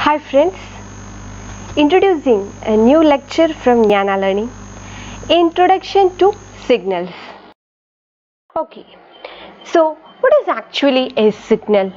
Hi friends, introducing a new lecture from Jnana Learning, Introduction to Signals. Okay, so what is actually a signal?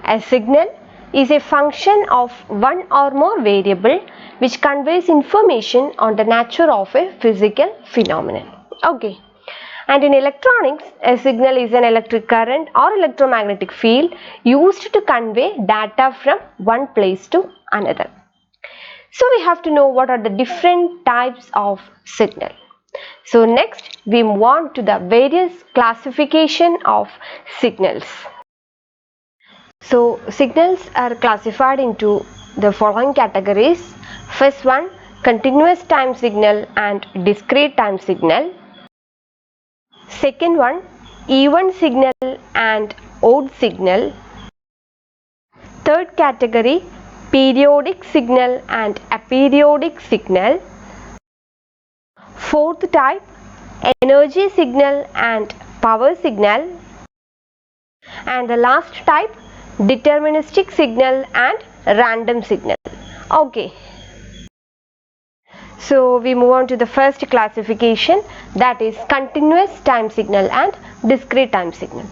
A signal is a function of one or more variable which conveys information on the nature of a physical phenomenon. Okay. And in electronics, a signal is an electric current or electromagnetic field used to convey data from one place to another. So we have to know what are the different types of signal. So next we move on to the various classification of signals. So signals are classified into the following categories. First one, continuous time signal and discrete time signal. Second one, even signal and odd signal. Third category, periodic signal and aperiodic signal. Fourth type, energy signal and power signal. And the last type, deterministic signal and random signal. Okay. So we move on to the first classification, that is continuous time signal and discrete time signal.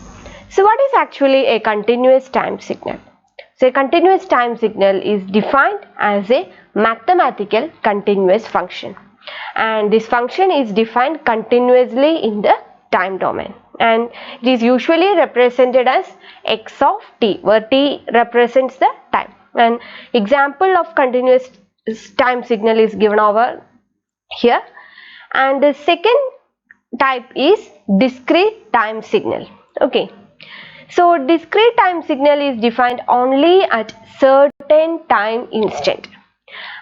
So what is actually a continuous time signal? So a continuous time signal is defined as a mathematical continuous function, and this function is defined continuously in the time domain, and it is usually represented as x of t, where t represents the time. An example of continuous time signal is given over here. And the second type is discrete time signal. Okay, so discrete time signal is defined only at certain time instant,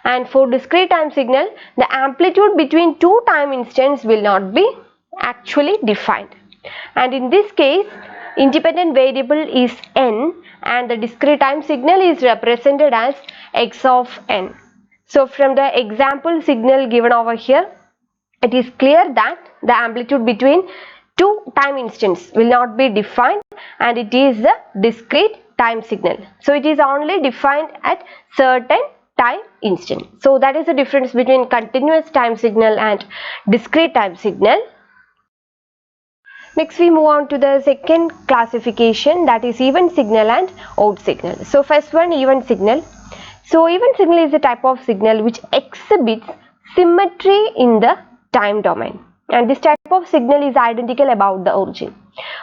and for discrete time signal the amplitude between two time instants will not be actually defined, and in this case independent variable is n and the discrete time signal is represented as x of n. So from the example signal given over here, it is clear that the amplitude between two time instants will not be defined, and it is the discrete time signal. So it is only defined at certain time instant. So that is the difference between continuous time signal and discrete time signal. Next we move on to the second classification, that is even signal and odd signal. So first one, even signal. So even signal is a type of signal which exhibits symmetry in the time domain, and this type of signal is identical about the origin.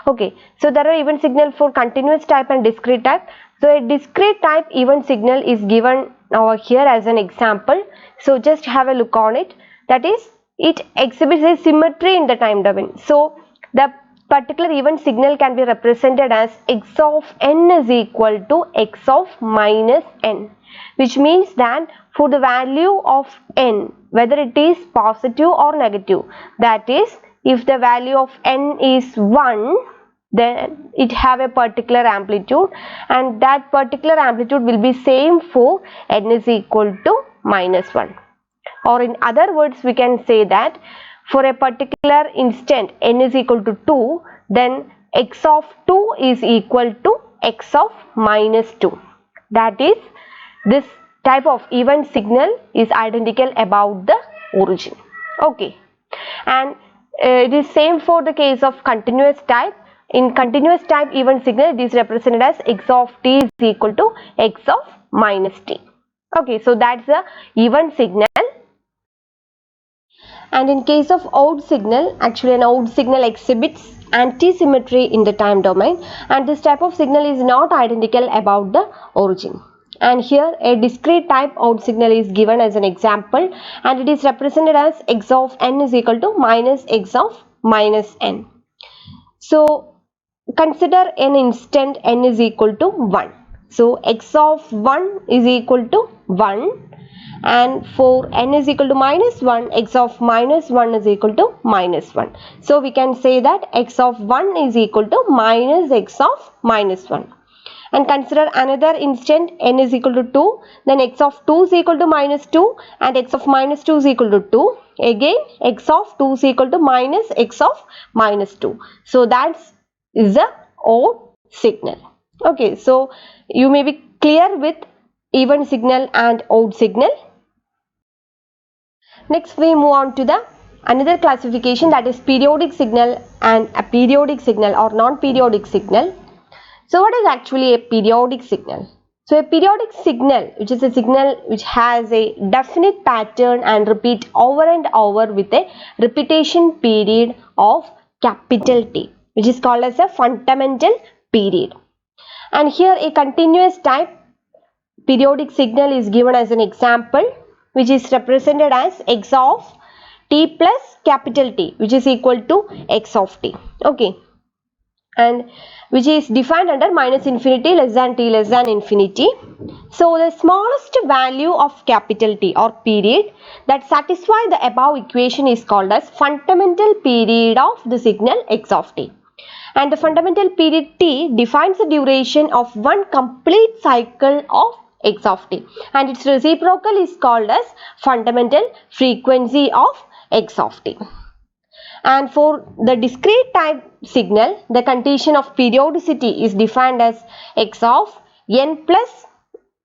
Okay, so there are even signal for continuous type and discrete type. So a discrete type even signal is given over here as an example. So just have a look on it. That is, it exhibits a symmetry in the time domain. So the particular even signal can be represented as x of n is equal to x of minus n, which means that for the value of n, whether it is positive or negative, that is, if the value of n is 1, then it have a particular amplitude, and that particular amplitude will be same for n is equal to minus 1. Or in other words, we can say that for a particular instant n is equal to 2, then x of 2 is equal to x of minus 2. That is, this type of even signal is identical about the origin. Okay, and it is same for the case of continuous type. In continuous type even signal, it is represented as x of t is equal to x of minus t. Okay, so that's the even signal. And in case of odd signal, actually an odd signal exhibits anti-symmetry in the time domain, and this type of signal is not identical about the origin. And here a discrete type odd signal is given as an example, and it is represented as x of n is equal to minus x of minus n. So consider an instant n is equal to 1. So x of 1 is equal to 1, and for n is equal to minus 1, x of minus 1 is equal to minus 1. So we can say that x of 1 is equal to minus x of minus 1. And consider another instant n is equal to 2, then x of 2 is equal to minus 2 and x of minus 2 is equal to 2. Again x of 2 is equal to minus x of minus 2. So that is the odd signal. Okay, so you may be clear with even signal and odd signal. Next we move on to the another classification, that is periodic signal and aperiodic signal or non-periodic signal. So what is actually a periodic signal? So a periodic signal, which is a signal which has a definite pattern and repeat over and over with a repetition period of capital T, which is called as a fundamental period. And here a continuous type periodic signal is given as an example, which is represented as x of t plus capital T, which is equal to x of t. Okay, and which is defined under minus infinity less than t less than infinity. So the smallest value of capital T or period that satisfy the above equation is called as fundamental period of the signal x of t. And the fundamental period t defines the duration of one complete cycle of x of t, and its reciprocal is called as fundamental frequency of x of t. And for the discrete type signal, the condition of periodicity is defined as x of n plus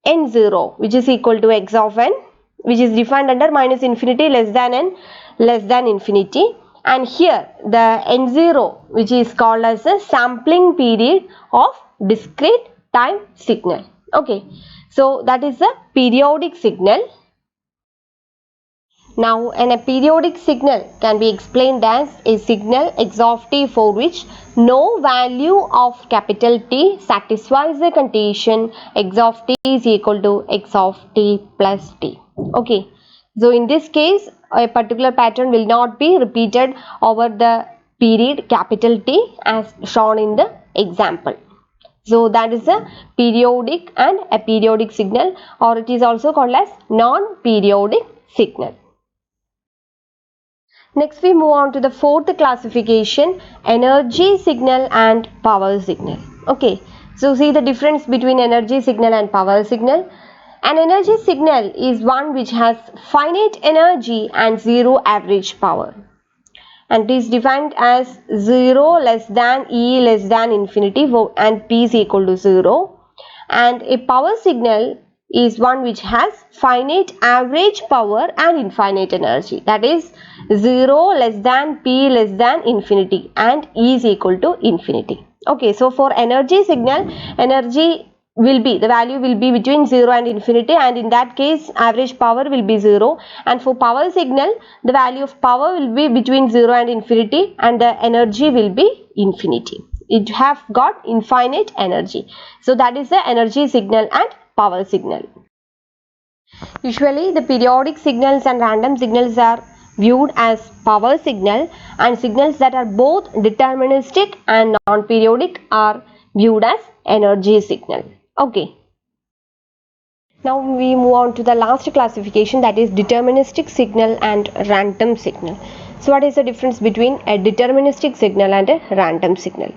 n0, which is equal to x of n, which is defined under minus infinity less than n less than infinity. And here the n0, which is called as a sampling period of discrete time signal. Okay, so that is a periodic signal. Now an aperiodic signal can be explained as a signal x of t for which no value of capital T satisfies the condition x of t is equal to x of t plus t. Okay, so in this case a particular pattern will not be repeated over the period capital T as shown in the example. So that is a periodic and aperiodic signal, or it is also called as non-periodic signal. Next we move on to the fourth classification, energy signal and power signal. Okay, so see the difference between energy signal and power signal. An energy signal is one which has finite energy and zero average power, and it is defined as 0 less than E less than infinity and P is equal to 0. And a power signal is one which has finite average power and infinite energy, that is 0 less than P less than infinity and E is equal to infinity. Okay, so for energy signal, energy will be, the value will be between 0 and infinity, and in that case average power will be 0. And for power signal, the value of power will be between 0 and infinity and the energy will be infinity. It have got infinite energy. So that is the energy signal and power signal. Usually the periodic signals and random signals are viewed as power signal, and signals that are both deterministic and non-periodic are viewed as energy signal. Okay. Now we move on to the last classification, that is deterministic signal and random signal. So what is the difference between a deterministic signal and a random signal?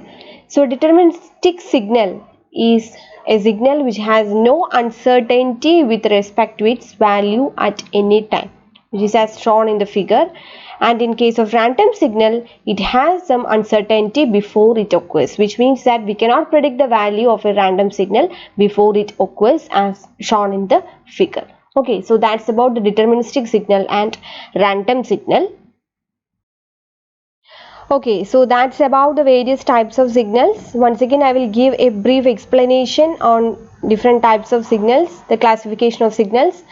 So a deterministic signal is a signal which has no uncertainty with respect to its value at any time, which is as shown in the figure. And in case of random signal, it has some uncertainty before it occurs, which means that we cannot predict the value of a random signal before it occurs as shown in the figure. Okay, so that's about the deterministic signal and random signal. Okay, so that's about the various types of signals. Once again, I will give a brief explanation on different types of signals, the classification of signals.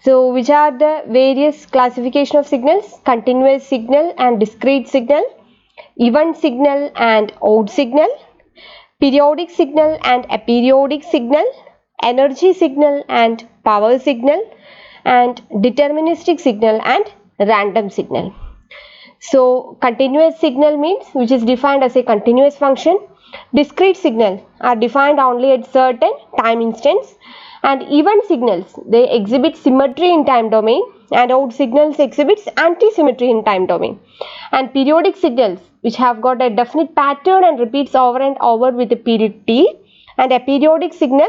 So which are the various classification of signals? Continuous signal and discrete signal, even signal and odd signal, periodic signal and aperiodic signal, energy signal and power signal, and deterministic signal and random signal. So continuous signal means which is defined as a continuous function. Discrete signal are defined only at certain time instants, and even signals, they exhibit symmetry in time domain, and odd signals exhibits anti-symmetry in time domain. And periodic signals which have got a definite pattern and repeats over and over with a period t, and a periodic signal,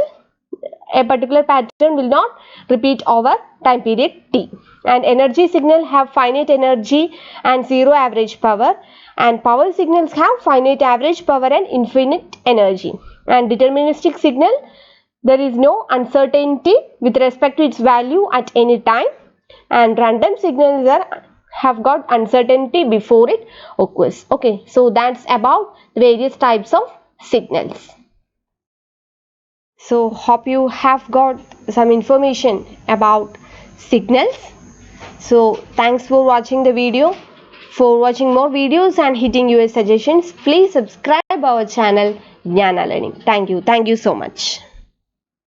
a particular pattern will not repeat over time period t. And energy signal have finite energy and zero average power, and power signals have finite average power and infinite energy. And deterministic signal, there is no uncertainty with respect to its value at any time, and random signals have got uncertainty before it occurs. Okay, so that's about the various types of signals. So hope you have got some information about signals. So thanks for watching the video. For watching more videos and hitting your suggestions, please subscribe our channel Jnana Learning. Thank you so much.